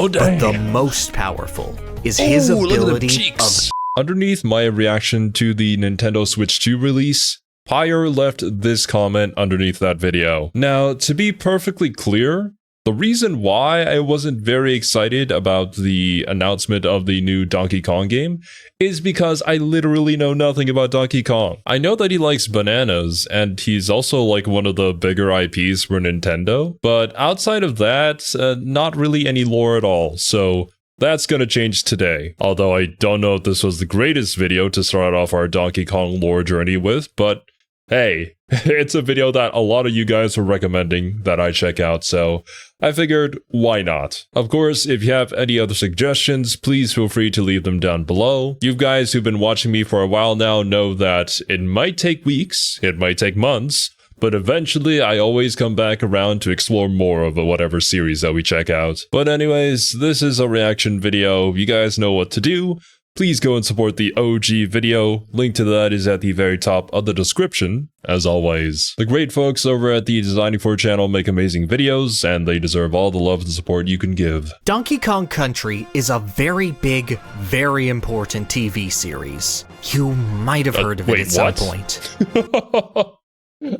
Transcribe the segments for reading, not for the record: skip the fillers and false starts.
But the most powerful is his ability of... Underneath my reaction to the Nintendo Switch 2 release, Pyre left this comment underneath that video. Now, to be perfectly clear, the reason why I wasn't very excited about the announcement of the new Donkey Kong game is because I literally know nothing about Donkey Kong. I know that he likes bananas, and he's also like one of the bigger IPs for Nintendo, but outside of that, not really any lore at all, so that's gonna change today. Although I don't know if this was the greatest video to start off our Donkey Kong lore journey with, but hey, it's a video that a lot of you guys were recommending that I check out, so I figured, why not? Of course, if you have any other suggestions, please feel free to leave them down below. You guys who've been watching me for a while now know that it might take weeks, it might take months, but eventually I always come back around to explore more of whatever series that we check out. But anyways, this is a reaction video. You guys know what to do. Please go and support the OG video. Link to that is at the very top of the description, as always. The great folks over at the Designing For channel make amazing videos, and they deserve all the love and support you can give. Donkey Kong Country is a very big, very important TV series. You might have heard of it at some point.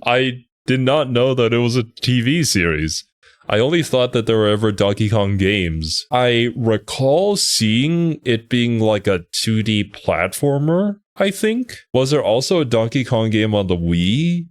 I did not know that it was a TV series. I only thought that there were ever Donkey Kong games. I recall seeing it being like a 2D platformer, I think. Was there also a Donkey Kong game on the Wii?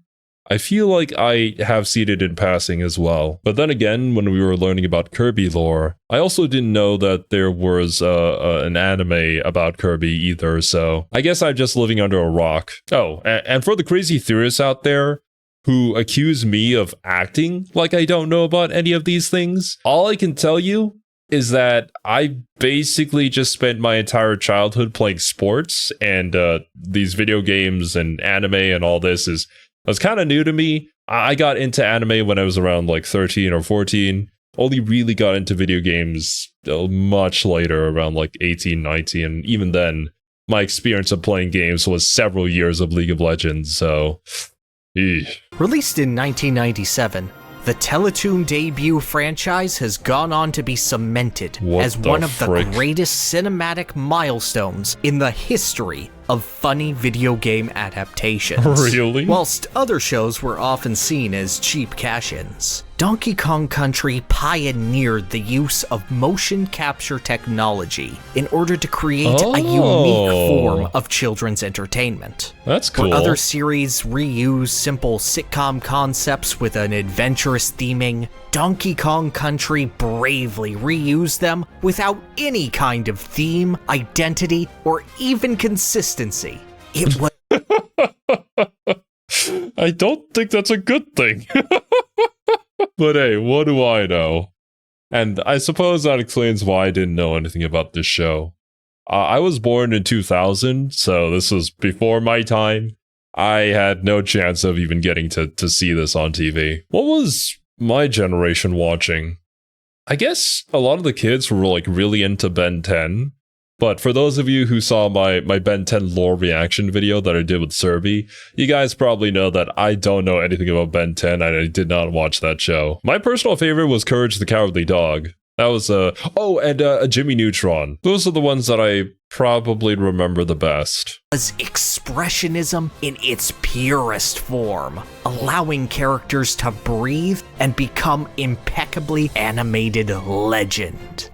I feel like I have seen it in passing as well. But then again, when we were learning about Kirby lore, I also didn't know that there was an anime about Kirby either, so I guess I'm just living under a rock. Oh, and for the crazy theorists out there who accuse me of acting like I don't know about any of these things, all I can tell you is that I basically just spent my entire childhood playing sports, and these video games and anime and all this was kind of new to me. I got into anime when I was around like 13 or 14. Only really got into video games much later, around like 18, 19. And even then, my experience of playing games was several years of League of Legends, so... Released in 1997, the Teletoon debut franchise has gone on to be cemented as one of the greatest cinematic milestones in the history of funny video game adaptations. Really? Whilst other shows were often seen as cheap cash-ins, Donkey Kong Country pioneered the use of motion capture technology in order to create a unique form of children's entertainment. That's cool. Where other series reuse simple sitcom concepts with an adventurous theming, Donkey Kong Country bravely reused them without any kind of theme, identity, or even consistency. It was... I don't think that's a good thing. But hey, what do I know? And I suppose that explains why I didn't know anything about this show. I was born in 2000, so this was before my time. I had no chance of even getting to see this on TV. What was my generation watching? I guess a lot of the kids were like really into Ben 10. But for those of you who saw my Ben 10 lore reaction video that I did with Serby, you guys probably know that I don't know anything about Ben 10 and I did not watch that show. My personal favorite was Courage the Cowardly Dog. That was Jimmy Neutron. Those are the ones that I probably remember the best. Was expressionism in its purest form, allowing characters to breathe and become impeccably animated legend.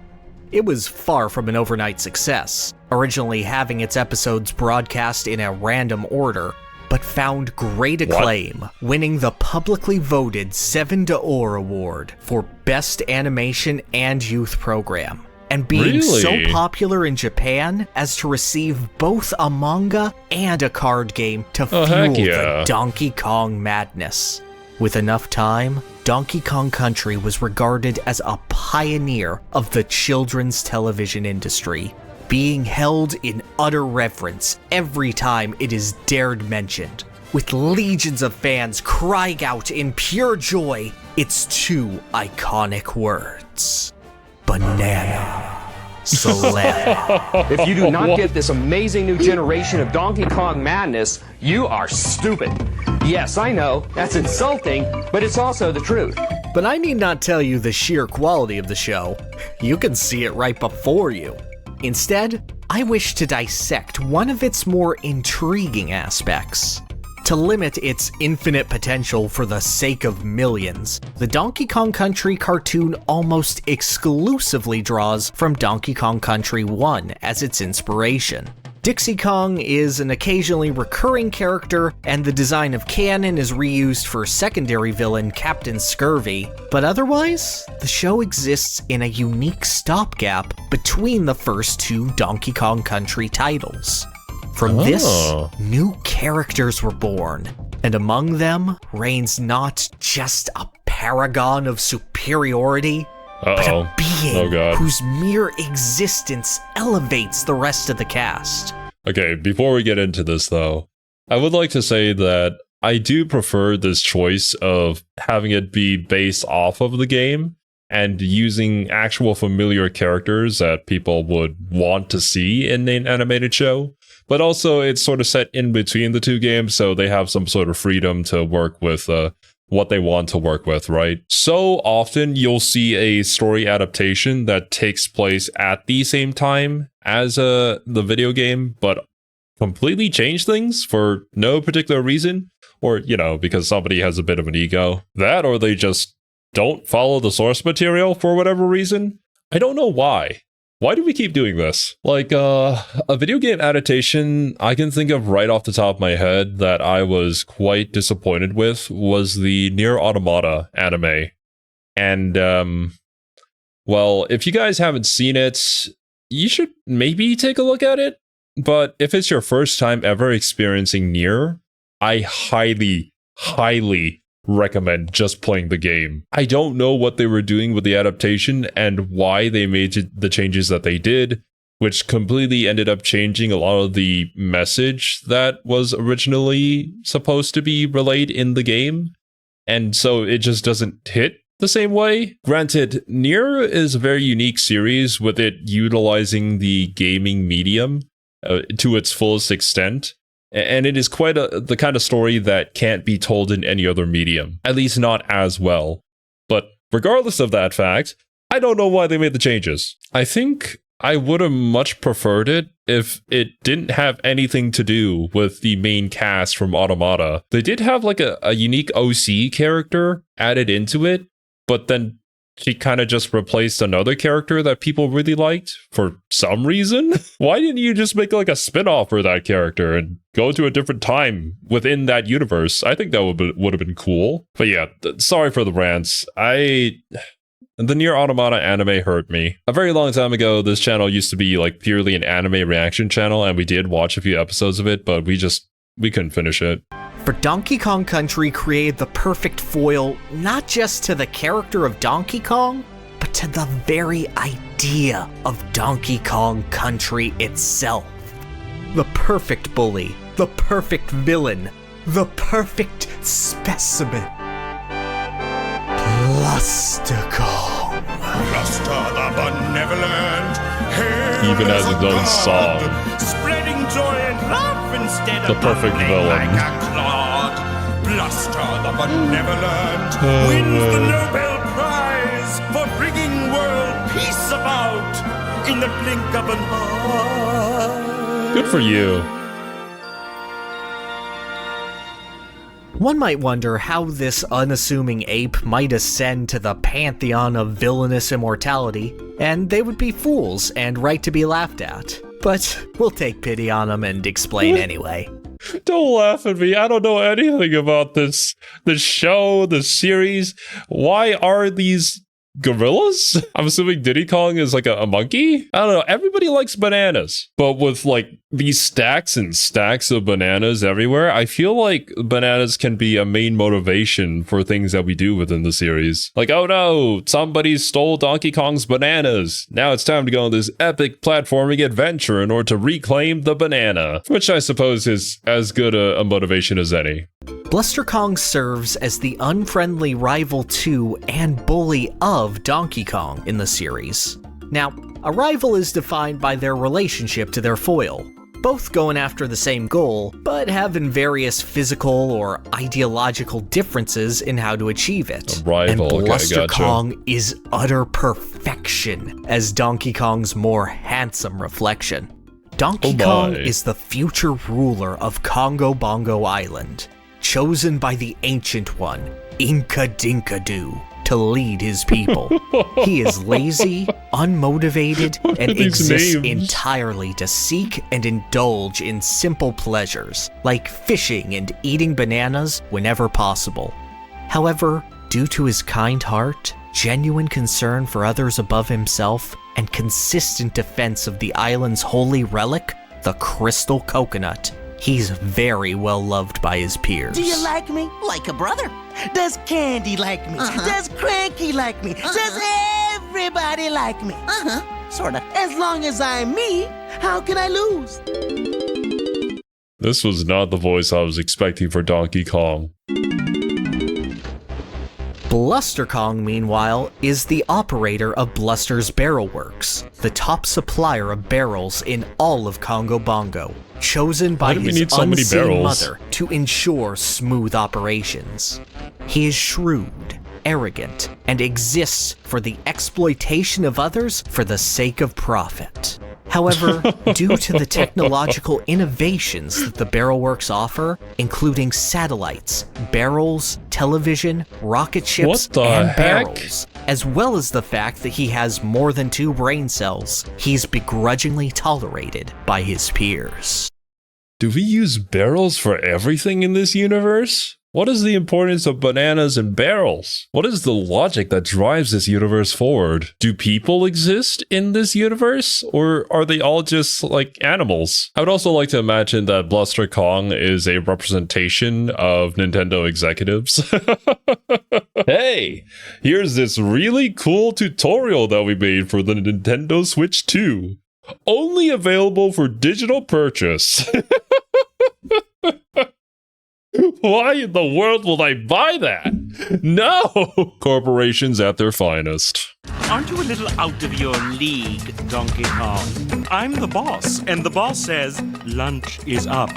It was far from an overnight success, originally having its episodes broadcast in a random order, but found great acclaim, winning the publicly voted 7 d'Or Award for Best Animation and Youth Program, and being so popular in Japan as to receive both a manga and a card game to fuel the Donkey Kong madness. With enough time, Donkey Kong Country was regarded as a pioneer of the children's television industry, being held in utter reverence every time it is dared mentioned, with legions of fans crying out in pure joy its 2 iconic words: banana. If you do not get this amazing new generation of Donkey Kong madness, you are stupid. Yes, I know, that's insulting, but it's also the truth. But I need not tell you the sheer quality of the show. You can see it right before you. Instead, I wish to dissect one of its more intriguing aspects. To limit its infinite potential for the sake of millions, the Donkey Kong Country cartoon almost exclusively draws from Donkey Kong Country 1 as its inspiration. Dixie Kong is an occasionally recurring character, and the design of Cannon is reused for secondary villain Captain Scurvy, but otherwise, the show exists in a unique stopgap between the first two Donkey Kong Country titles. From this, new characters were born, and among them reigns not just a paragon of superiority, but a being whose mere existence elevates the rest of the cast. Okay, before we get into this though, I would like to say that I do prefer this choice of having it be based off of the game and using actual familiar characters that people would want to see in an animated show. But also, it's sort of set in between the two games, so they have some sort of freedom to work with what they want to work with, right? So often, you'll see a story adaptation that takes place at the same time as the video game, but completely change things for no particular reason, or, you know, because somebody has a bit of an ego. That, or they just don't follow the source material for whatever reason. I don't know why. Why do we keep doing this? Like, a video game adaptation I can think of right off the top of my head that I was quite disappointed with was the Nier Automata anime. And, well, if you guys haven't seen it, you should maybe take a look at it. But if it's your first time ever experiencing Nier, I highly recommend just playing the game. I don't know what they were doing with the adaptation and why they made the changes that they did, which completely ended up changing a lot of the message that was originally supposed to be relayed in the game. And so it just doesn't hit the same way. Granted, Nier is a very unique series with it utilizing the gaming medium to its fullest extent. And it is quite the kind of story that can't be told in any other medium, at least not as well. But regardless of that fact, I don't know why they made the changes. I think I would have much preferred it if it didn't have anything to do with the main cast from Automata. They did have like a unique OC character added into it, but then she kind of just replaced another character that people really liked for some reason. Why didn't you just make like a spin-off for that character and go to a different time within that universe? I think that would have been cool. But yeah, sorry for the rants. The Nier Automata anime hurt me. A very long time ago, this channel used to be like purely an anime reaction channel, and we did watch a few episodes of it, but we couldn't finish it. For Donkey Kong Country created the perfect foil not just to the character of Donkey Kong, but to the very idea of Donkey Kong Country itself. The perfect bully, the perfect villain, the perfect specimen. Bluster Kong. Bluster the benevolent, even has its own song. Spreading joy and love instead the of perfect villain. Like a clod. Bluster the benevolent wins the Nobel Prize for bringing world peace about in the blink of an eye. Good for you. One might wonder how this unassuming ape might ascend to the pantheon of villainous immortality, and they would be fools and right to be laughed at. But we'll take pity on them and explain anyway. Don't laugh at me. I don't know anything about this show, this series. Why are these gorillas? I'm assuming Diddy Kong is like a monkey? I don't know. Everybody likes bananas. But with like these stacks and stacks of bananas everywhere, I feel like bananas can be a main motivation for things that we do within the series. Like, oh no, somebody stole Donkey Kong's bananas. Now it's time to go on this epic platforming adventure in order to reclaim the banana. Which I suppose is as good a motivation as any. Bluster Kong serves as the unfriendly rival to and bully of Donkey Kong in the series. Now, a rival is defined by their relationship to their foil. both going after the same goal, but having various physical or ideological differences in how to achieve it. A rival, and Bluster gotcha. Kong is utter perfection as Donkey Kong's more handsome reflection. Donkey Kong is the future ruler of Congo Bongo Island, chosen by the Ancient One, Inca Dinka Doo, to lead his people. He is lazy, unmotivated, and exists entirely to seek and indulge in simple pleasures, like fishing and eating bananas whenever possible. However, due to his kind heart, genuine concern for others above himself, and consistent defense of the island's holy relic, the crystal coconut, he's very well loved by his peers. Do you like me? Like a brother. Does Candy like me? Does Cranky like me? Does everybody like me? Sorta. As long as I'm me, how can I lose? This was not the voice I was expecting for Donkey Kong. Bluster Kong, meanwhile, is the operator of Bluster's Barrel Works, the top supplier of barrels in all of Congo Bongo, chosen by his unseen mother to ensure smooth operations. He is shrewd, arrogant, and exists for the exploitation of others for the sake of profit. However, due to the technological innovations that the Barrel Works offer, including satellites, barrels, television, rocket ships, and barrels, as well as the fact that he has more than 2 brain cells, he's begrudgingly tolerated by his peers. Do we use barrels for everything in this universe? What is the importance of bananas and barrels? What is the logic that drives this universe forward? Do people exist in this universe? Or are they all just like animals? I would also like to imagine that Bluster Kong is a representation of Nintendo executives. Hey, here's this really cool tutorial that we made for the Nintendo Switch 2. Only available for digital purchase. Why in the world will I buy that? No! Corporations at their finest. Aren't you a little out of your league, Donkey Kong? I'm the boss, and the boss says lunch is up.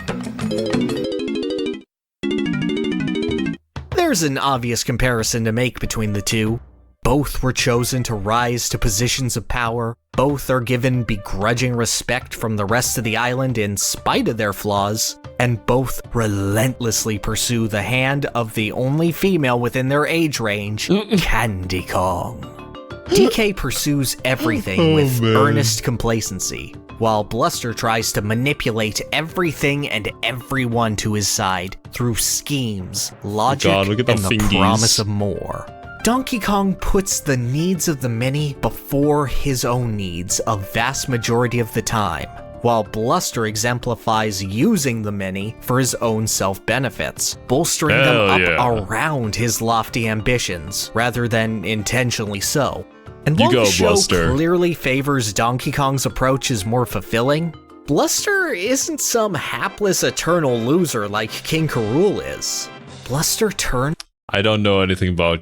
There's an obvious comparison to make between the two. Both were chosen to rise to positions of power, both are given begrudging respect from the rest of the island in spite of their flaws, and both relentlessly pursue the hand of the only female within their age range, Candy Kong. DK pursues everything with earnest complacency, while Bluster tries to manipulate everything and everyone to his side through schemes, logic, and the promise of more. Donkey Kong puts the needs of the many before his own needs a vast majority of the time, while Bluster exemplifies using the many for his own self-benefits, bolstering them up around his lofty ambitions, rather than intentionally so. And while the show clearly favors Donkey Kong's approach as more fulfilling, Bluster isn't some hapless eternal loser like King K. Rool is. Bluster turned— I don't know anything about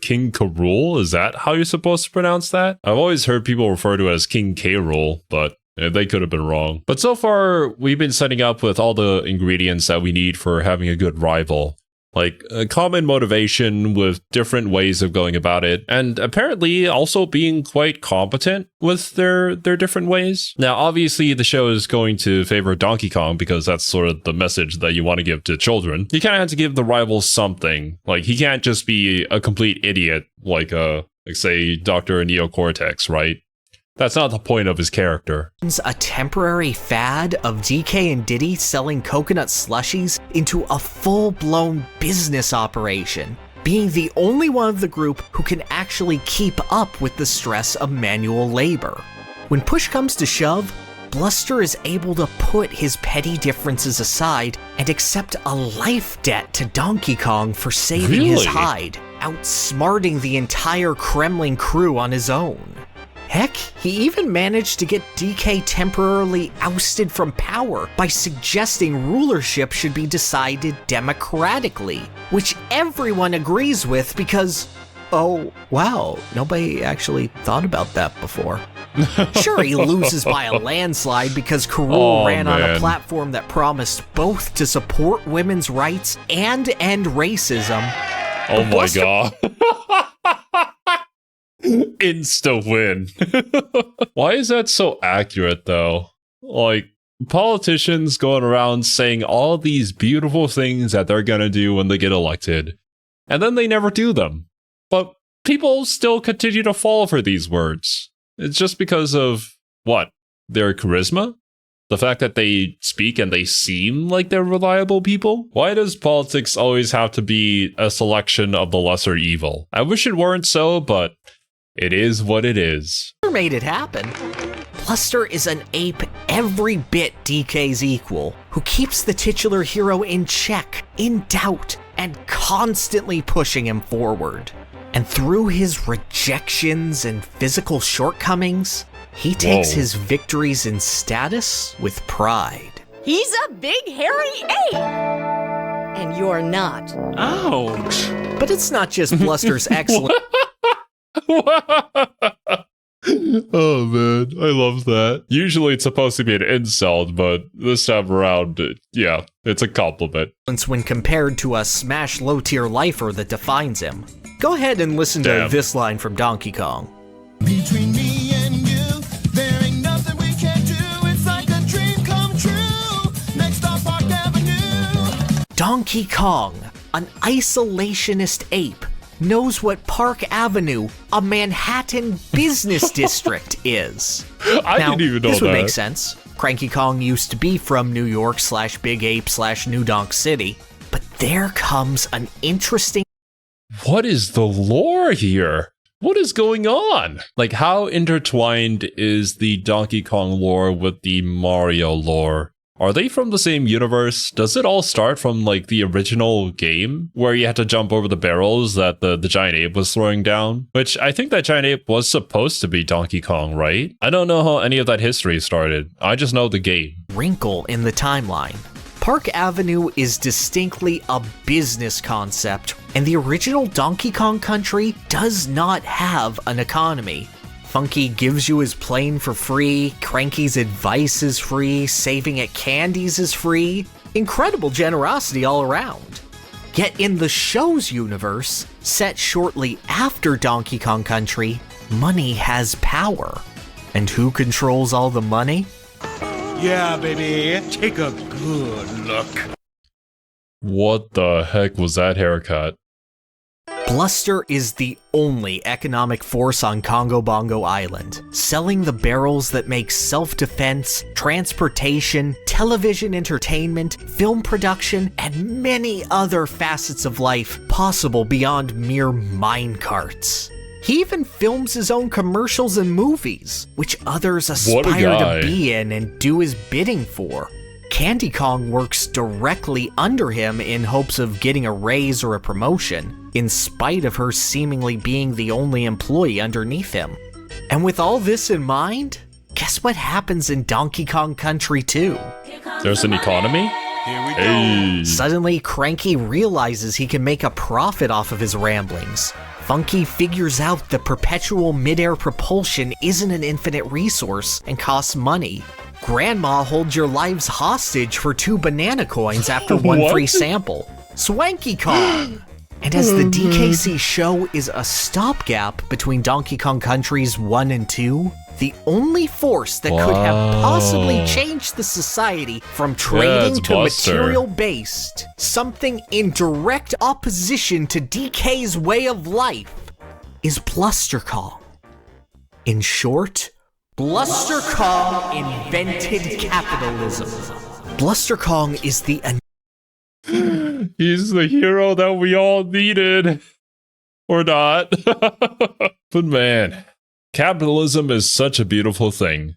King K. Rool. Is that how you're supposed to pronounce that? I've always heard people refer to it as King K. Rool, but they could have been wrong. But so far, we've been setting up with all the ingredients that we need for having a good rival. Like a common motivation with different ways of going about it, and apparently also being quite competent with their different ways. Now, obviously, the show is going to favor Donkey Kong because that's sort of the message that you want to give to children. You kind of have to give the rivals something. Like, he can't just be a complete idiot like say, Dr. Neocortex, right? That's not the point of his character. A temporary fad of DK and Diddy selling coconut slushies into a full-blown business operation, being the only one of the group who can actually keep up with the stress of manual labor. When push comes to shove, Bluster is able to put his petty differences aside and accept a life debt to Donkey Kong for saving his hide, outsmarting the entire Kremlin crew on his own. Heck, he even managed to get DK temporarily ousted from power by suggesting rulership should be decided democratically, which everyone agrees with because, oh wow, nobody actually thought about that before. Sure, he loses by a landslide because Karul ran on a man. platform that promised both to support women's rights and end racism. Oh my god. Insta win. Why is that so accurate though? Like, politicians going around saying all these beautiful things that they're gonna do when they get elected, and then they never do them. But people still continue to fall for these words. It's just because of, what? Their charisma? The fact that they speak and they seem like they're reliable people? Why does politics always have to be a selection of the lesser evil? I wish it weren't so, but it is what it is. Made it happen. Bluster is an ape every bit DK's equal, who keeps the titular hero in check, in doubt, and constantly pushing him forward. And through his rejections and physical shortcomings, he takes his victories in status with pride. He's a big, hairy ape! And you're not. Ouch! But it's not just Bluster's excellent. Oh man, I love that. Usually it's supposed to be an insult, but this time around, yeah, it's a compliment. When compared to a smash low-tier lifer that defines him. Go ahead and listen to this line from Donkey Kong. Between me and you, there ain't nothing we can't do. It's like a dream come true. Next on Park Avenue. Donkey Kong, an isolationist ape, knows what Park Avenue, a Manhattan business district, is. I didn't even know this would that. make sense. Cranky Kong used to be from New York / Big Ape / New Donk City. But there comes an interesting... What is the lore here? What is going on? Like, how intertwined is the Donkey Kong lore with the Mario lore? Are they from the same universe? Does it all start from, like, the original game, where you had to jump over the barrels that the giant ape was throwing down? Which, I think that giant ape was supposed to be Donkey Kong, right? I don't know how any of that history started. I just know the game. Wrinkle in the timeline. Park Avenue is distinctly a business concept, and the original Donkey Kong Country does not have an economy. Funky gives you his plane for free, Cranky's advice is free, saving at Candy's is free. Incredible generosity all around. Yet in the show's universe, set shortly after Donkey Kong Country, money has power. And who controls all the money? Yeah, baby. Take a good look. What the heck was that haircut? Bluster is the only economic force on Congo Bongo Island, selling the barrels that make self-defense, transportation, television entertainment, film production, and many other facets of life possible beyond mere minecarts. He even films his own commercials and movies, which others aspire to be in and do his bidding for. Candy Kong works directly under him in hopes of getting a raise or a promotion, in spite of her seemingly being the only employee underneath him. And with all this in mind, guess what happens in Donkey Kong Country 2? There's an economy? Here we go. Hey. Suddenly, Cranky realizes he can make a profit off of his ramblings. Funky figures out that perpetual midair propulsion isn't an infinite resource and costs money. Grandma holds your lives hostage for 2 banana coins after 1 free sample. Swanky Kong! And as the DKC show is a stopgap between Donkey Kong Countries 1 and 2, the only force that could have possibly changed the society from trading to Bluster. material-based, something in direct opposition to DK's way of life, is Bluster Kong. In short, Bluster Kong invented capitalism. Bluster Kong is the He's the hero that we all needed. Or not. But man, capitalism is such a beautiful thing.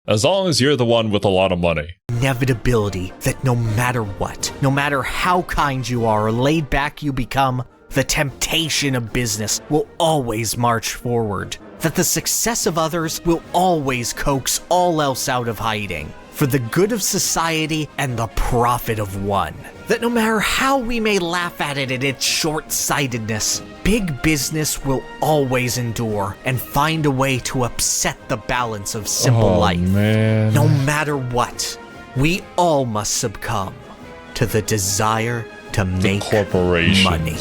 As long as you're the one with a lot of money. inevitability that no matter what, no matter how kind you are or laid back you become, the temptation of business will always march forward. That the success of others will always coax all else out of hiding, for the good of society and the profit of one. That that no matter how we may laugh at it in its short-sightedness, big business will always endure and find a way to upset the balance of simple life. Man. No matter what, we all must succumb to the desire to make Corporations. money.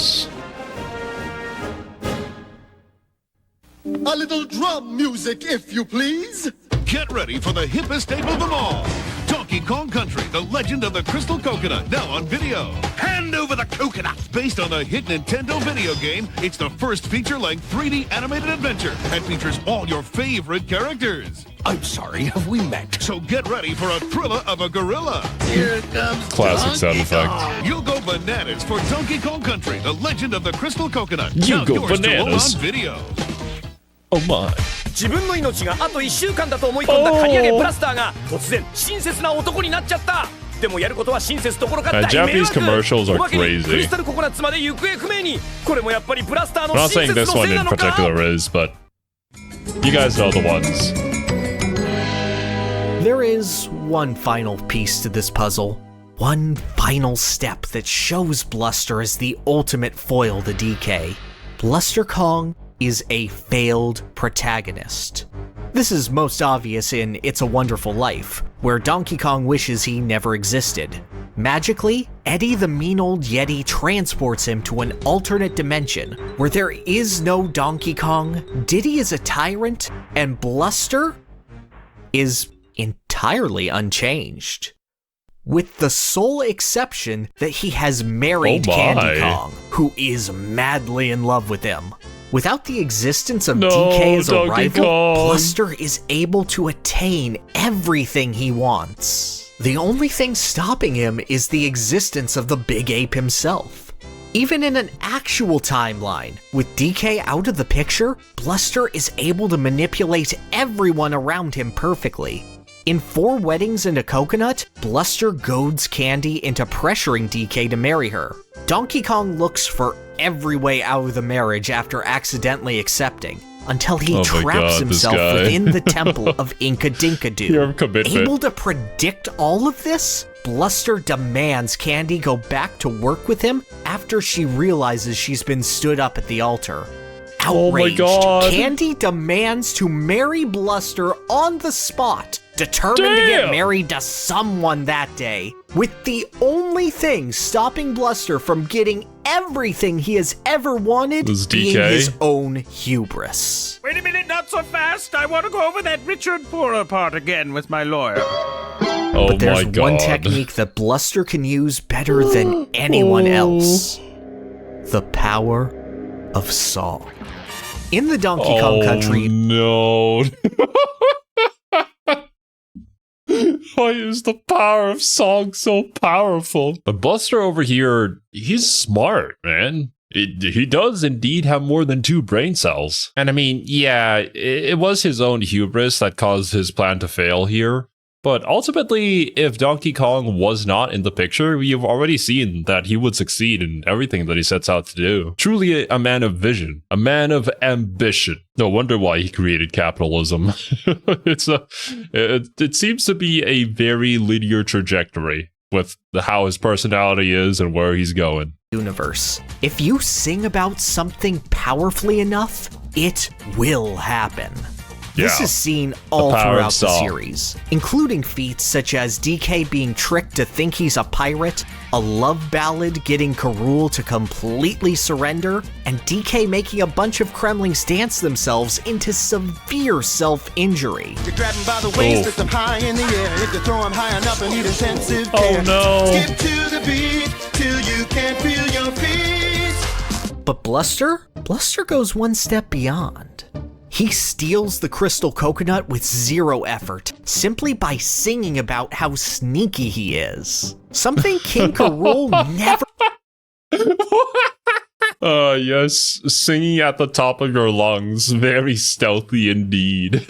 A little drum music, if you please. Get ready for the hippest ape of them all. Donkey Kong Country, the legend of the crystal coconut, now on video. Hand over the coconut. Based on the hit Nintendo video game, it's the first feature-length 3D animated adventure and features all your favorite characters. I'm sorry, have we met? So get ready for a thriller of a gorilla. Here comes Classic sound Donkey effect. Kong. You'll go bananas for Donkey Kong Country, the legend of the crystal coconut. You now go yours to own bananas. on video. Oh my. 自分の命があと1週間だと思い込んだ刈り上げブラスターが突然親切な男になっちゃった。でもやることは親切どころか大迷 Japanese 惑。 commercials are おまけに crazy. クリスタルココナッツまで行方不明に。これもやっぱりブラスターの I'm not 親 saying 切 this の one せいな in のか。 particular is, but you guys know the ones. There is one final piece to this puzzle. One final step that shows Bluster as the ultimate foil to DK. Bluster Kong is a failed protagonist. This is most obvious in It's a Wonderful Life, where Donkey Kong wishes he never existed. Magically, Eddie the mean old Yeti transports him to an alternate dimension where there is no Donkey Kong, Diddy is a tyrant, and Bluster is entirely unchanged. With the sole exception that he has married Oh my. Candy Kong, who is madly in love with him. Without the existence of No, DK as a Donkey rival, Kong. Bluster is able to attain everything he wants. The only thing stopping him is the existence of the Big Ape himself. Even in an actual timeline, with DK out of the picture, Bluster is able to manipulate everyone around him perfectly. In 4 Weddings and a Coconut, Bluster goads Candy into pressuring DK to marry her. Donkey Kong looks for every way out of the marriage after accidentally accepting, until he Oh my traps God, this himself guy. within the temple of Inka Dinka Your Doo. commitment. Able to predict all of this, Bluster demands Candy go back to work with him after she realizes she's been stood up at the altar. Oh my Outraged, God. Candy demands to marry Bluster on the spot, determined to get Damn. married to someone that day, with the only thing stopping Bluster from getting everything he has ever wanted Was being DK? his own hubris. Wait a minute, not so fast. I want to go over that Richard Poorer part again with my lawyer. Oh But there's my god. one technique that Bluster can use better than anyone else. The power of song. In the Donkey Kong Country, No. Why is the power of song so powerful? But Bluster over here, he's smart, man. He does indeed have more than 2 brain cells. And I mean, yeah, it was his own hubris that caused his plan to fail here. But ultimately, if Donkey Kong was not in the picture, we've already seen that he would succeed in everything that he sets out to do. Truly a man of vision, a man of ambition. No wonder why he created capitalism. It seems to be a very linear trajectory with how his personality is and where he's going. universe. If you sing about something powerfully enough, it will happen. This Yeah. is seen all power of throughout the song. series, including feats such as DK being tricked to think he's a pirate, a love ballad getting K. Rool to completely surrender, and DK making a bunch of Kremlings dance themselves into severe self-injury. You grab him by the waist, Oh. lift him high in the air. If you throw him high enough, and need intensive Oh, care. no. Skip to the beat till you can't feel your feet. But Bluster goes one step beyond. He steals the crystal coconut with zero effort, simply by singing about how sneaky he is. Something King K. Rool never Yes, singing at the top of your lungs, very stealthy indeed.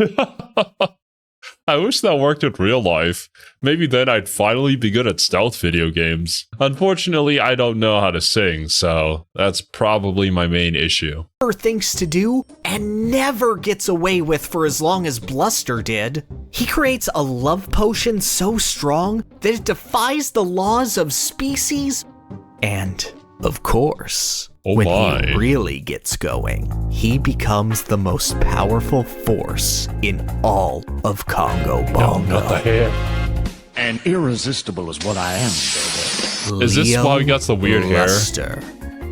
I wish that worked in real life. Maybe then I'd finally be good at stealth video games. Unfortunately, I don't know how to sing, so that's probably my main issue. thinks to do and never gets away with for as long as Bluster did. He creates a love potion so strong that it defies the laws of species, And, of course, Oh when my. he really gets going, he becomes the most powerful force in all of Congo Bongo. Not the hair. And irresistible is what I am, baby. Is this why he got the weird hair? Bluster.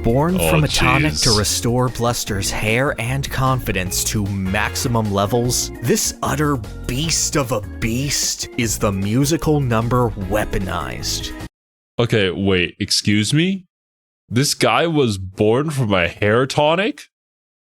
Born Oh, from a tonic jeez. to restore Bluster's hair and confidence to maximum levels, this utter beast of a beast is the musical number weaponized. Okay, wait, excuse me? This guy was born from a hair tonic?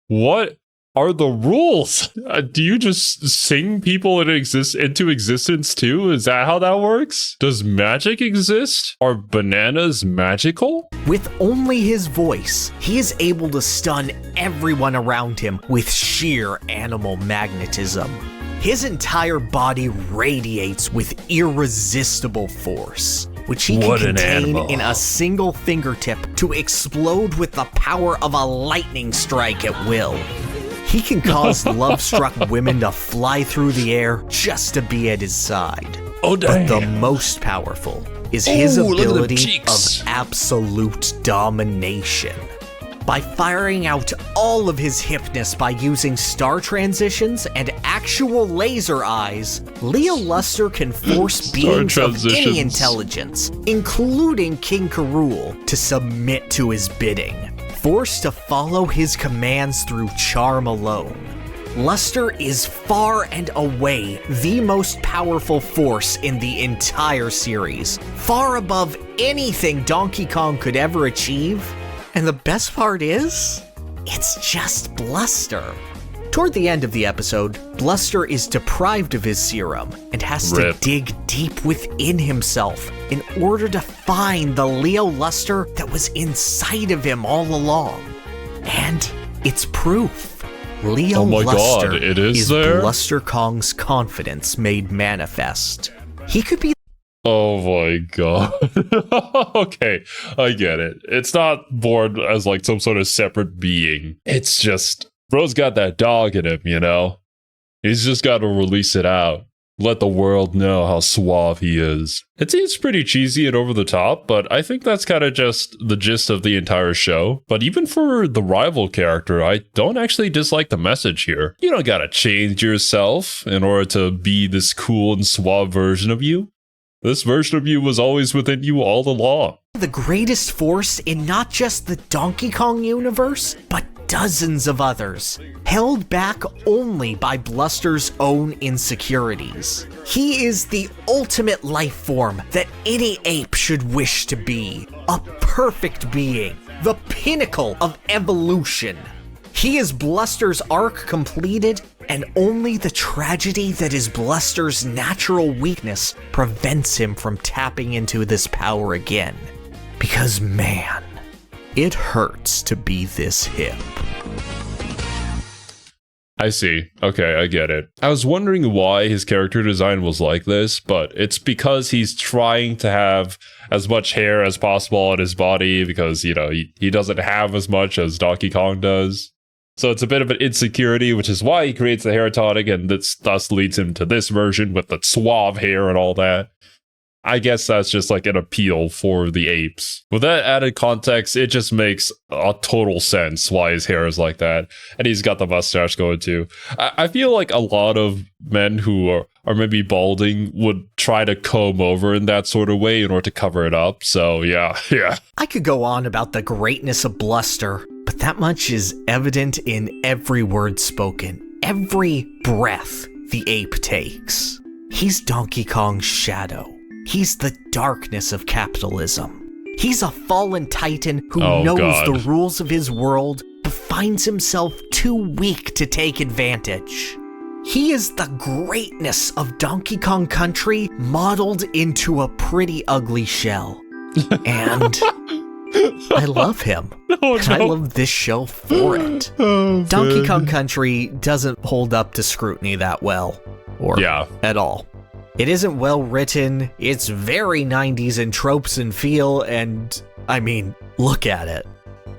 What are the rules? Do you just sing people into existence too? Is that how that works? Does magic exist? Are bananas magical? With only his voice, he is able to stun everyone around him with sheer animal magnetism. His entire body radiates with irresistible force, which he What can an contain animal. in a single fingertip to explode with the power of a lightning strike at will. He can cause love-struck women to fly through the air just to be at his side. Oh, But the dang. most powerful is his Ooh, look at them ability cheeks. of absolute domination. By firing out all of his hipness by using star transitions and actual laser eyes, Leo Luster can force beings of any transitions. intelligence, including King K. Rool, to submit to his bidding, forced to follow his commands through charm alone. Luster is far and away the most powerful force in the entire series, far above anything Donkey Kong could ever achieve. And the best part is, it's just Bluster. Toward the end of the episode, Bluster is deprived of his serum and has to Rip. dig deep within himself in order to find the Leo Luster that was inside of him all along. And it's proof. Leo Oh my Luster God, it is there? Bluster Kong's confidence made manifest. He could be Oh my god. Okay, I get it. It's not born as like some sort of separate being. It's just, bro's got that dog in him, you know? He's just got to release it out. Let the world know how suave he is. It seems pretty cheesy and over the top, but I think that's kind of just the gist of the entire show. But even for the rival character, I don't actually dislike the message here. You don't gotta change yourself in order to be this cool and suave version of you. This version of you was always within you all along. the greatest force in not just the Donkey Kong universe, but dozens of others, held back only by Bluster's own insecurities. He is the ultimate life form that any ape should wish to be, a perfect being, the pinnacle of evolution. He is Bluster's arc completed, and only the tragedy that is Bluster's natural weakness prevents him from tapping into this power again. Because man, it hurts to be this hip. I see. Okay, I get it. I was wondering why his character design was like this, but it's because he's trying to have as much hair as possible on his body because, you know, he doesn't have as much as Donkey Kong does. So it's a bit of an insecurity, which is why he creates the hair tonic, and this thus leads him to this version with the suave hair and all that. I guess that's just like an appeal for the apes. With that added context, it just makes a total sense why his hair is like that. And he's got the mustache going too. I feel like a lot of men who are maybe balding would try to comb over in that sort of way in order to cover it up. So yeah. I could go on about the greatness of Bluster, but that much is evident in every word spoken, every breath the ape takes. He's Donkey Kong's shadow. He's the darkness of capitalism. He's a fallen titan who knows the rules of his world, but finds himself too weak to take advantage. He is the greatness of Donkey Kong Country modeled into a pretty ugly shell. And I love him. And I love this show for it. Donkey Kong Country doesn't hold up to scrutiny that well. Or at all. It isn't well written, it's very 90s in tropes and feel, and I mean, look at it.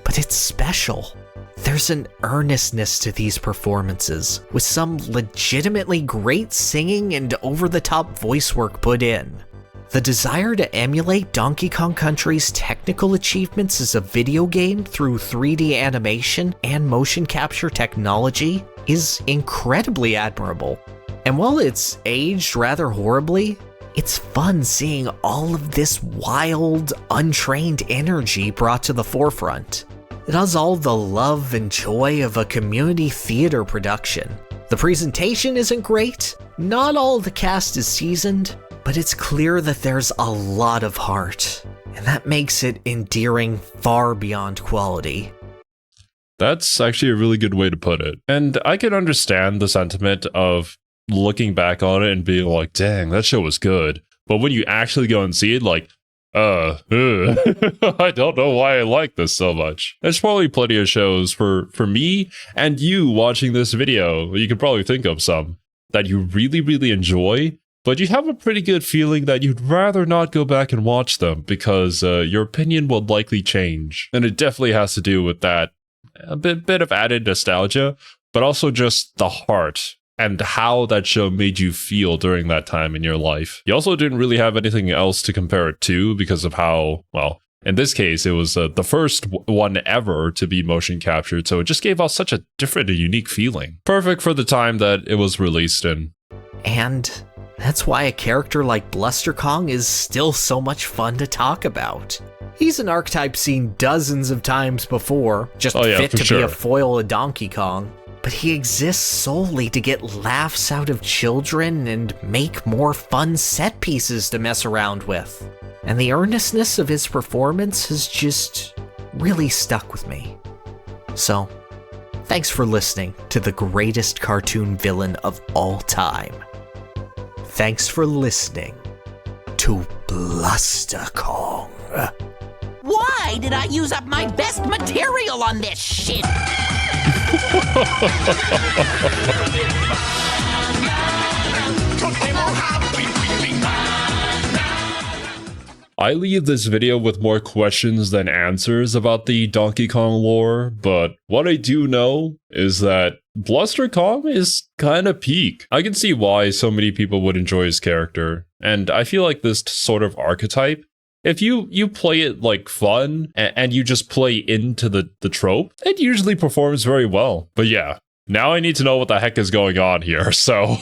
But it's special. There's an earnestness to these performances, with some legitimately great singing and over-the-top voice work put in. The desire to emulate Donkey Kong Country's technical achievements as a video game through 3D animation and motion capture technology is incredibly admirable. And while it's aged rather horribly, it's fun seeing all of this wild, untrained energy brought to the forefront. It has all the love and joy of a community theater production. The presentation isn't great, not all the cast is seasoned, but it's clear that there's a lot of heart, and that makes it endearing far beyond quality. That's actually a really good way to put it. And I can understand the sentiment of looking back on it and being like, dang, that show was good. But when you actually go and see it, like, I don't know why I like this so much. There's probably plenty of shows for me and you watching this video. You could probably think of some that you really, really enjoy, but you have a pretty good feeling that you'd rather not go back and watch them because your opinion will likely change. And it definitely has to do with that a bit of added nostalgia, but also just the heart and how that show made you feel during that time in your life. You also didn't really have anything else to compare it to because of how, well, in this case, it was the first one ever to be motion captured, so it just gave off such a different and unique feeling. Perfect for the time that it was released in. And that's why a character like Bluster Kong is still so much fun to talk about. He's an archetype seen dozens of times before, just fit to be a foil of Donkey Kong. But he exists solely to get laughs out of children and make more fun set pieces to mess around with. And the earnestness of his performance has just really stuck with me. So, thanks for listening to the greatest cartoon villain of all time. Thanks for listening to Bluster Kong. Why did I use up my best material on this shit? I leave this video with more questions than answers about the Donkey Kong lore, but what I do know is that Bluster Kong is kinda peak. I can see why so many people would enjoy his character, and I feel like this sort of archetype, if you play it like fun and you just play into the trope, it usually performs very well. But yeah, now I need to know what the heck is going on here, so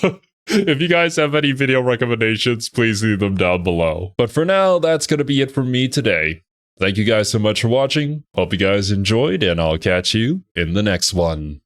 if you guys have any video recommendations, please leave them down below. But for now, that's gonna be it from me today. Thank you guys so much for watching, hope you guys enjoyed, and I'll catch you in the next one.